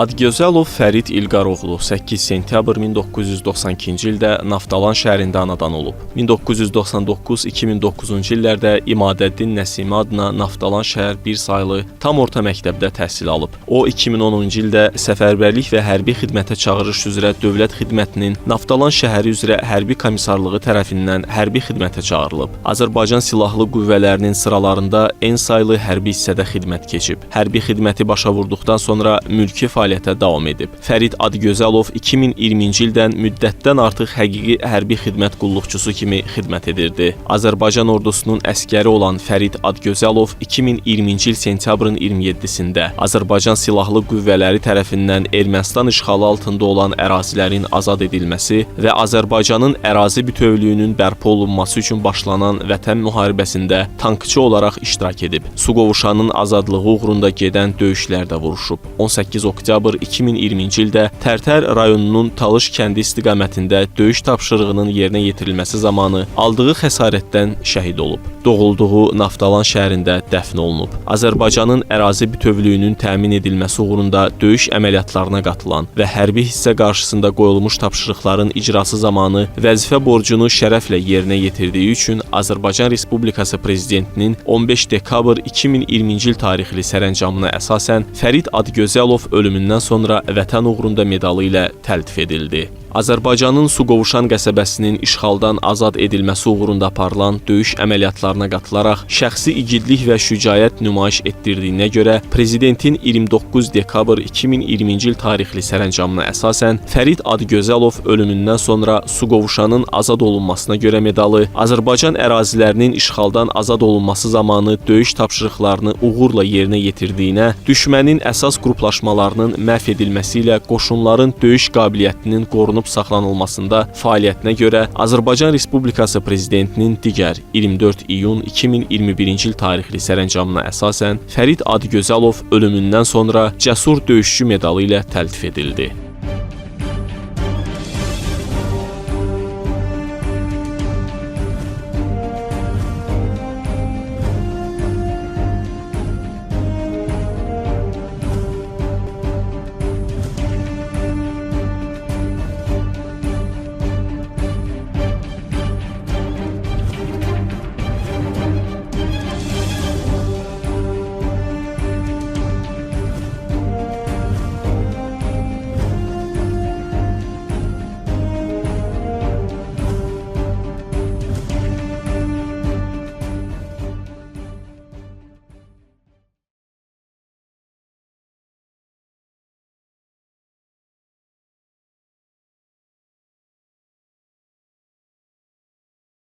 Adgözəlov Fərid İlqaroğlu 8 sentyabr 1992-ci ildə Naftalan şəhərində anadan olub. 1999-2009-cu illərdə İmadəddin Nəsimi adına Naftalan şəhər 1 saylı tam orta məktəbdə təhsil alıb. O 2010-cu ildə səfərbərlik və hərbi xidmətə çağırış üzrə dövlət xidmətinin Naftalan şəhəri üzrə hərbi komissarlığı tərəfindən hərbi xidmətə çağırılıb. Azərbaycan Silahlı Qüvvələrinin sıralarında en saylı hərbi hissədə xidmət keçib. Hərbi xidməti başa vurduqdan sonra mülki fəaliyyətə davam edib. Fərid Adgözəlov 2020-ci ildən müddətdən artıq həqiqi hərbi xidmət qulluqçusu kimi xidmət edirdi. Azərbaycan ordusunun əskəri olan Fərid Adgözəlov 2020-ci il sentyabrın 27-sində Azərbaycan Silahlı Qüvvələri tərəfindən Ermənistan işğalı altında olan ərazilərin azad edilməsi və Azərbaycanın ərazi bütövlüyünün bərpa olunması üçün başlanan Vətən müharibəsində tankçı olaraq iştirak edib. Suqovuşanın azadlığı uğrunda gedən döyüşlərdə vuruşub. 18 oktyabr 2020-ci ildə Tərtər rayonunun Talış kəndi istiqamətində döyüş tapşırığının yerinə yetirilməsi zamanı aldığı xəsarətdən şəhid olub. Doğulduğu Naftalan şəhərində dəfn olunub. Azərbaycanın ərazi bütövlüyünün təmin edilməsi uğrunda döyüş əməliyyatlarına qatılan və hərbi hissə qarşısında qoyulmuş tapşırıqların icrası zamanı vəzifə borcunu şərəflə yerinə yetirdiyi üçün Azərbaycan Respublikası Prezidentinin 15 dekabr 2020-ci il tarixli sərəncamına əsasən Fərid Adgözəlov ölümündən sonra Vətən uğrunda medalı ilə təltif edildi. Azərbaycanın Suqovuşan qəsəbəsinin işğaldan azad edilməsi uğrunda aparılan döyüş əməliyyatlarına qatılaraq şəxsi igidlik və şücaət nümayiş etdirdiyinə görə Prezidentin 29 dekabr 2020-ci il tarixli sərəncamına əsasən Fərid Adgözəlov ölümündən sonra Suqovuşanın azad olunmasına görə medalı, Azərbaycan ərazilərinin işğaldan azad olunması zamanı döyüş tapşırıqlarını uğurla yerinə yetirdiyinə, düşmənin əsas qruplaşmalarının məhv edilməsi ilə qoşunların döyüş qabiliyyətinin qorunub saxlanılmasında fəaliyyətinə görə Azərbaycan Respublikası Prezidentinin digər 24 iyun 2021-ci il tarixli sərəncamına əsasən Fərid Adgözəlov ölümündən sonra Cəsur Döyüşçü medalı ilə təltif edildi.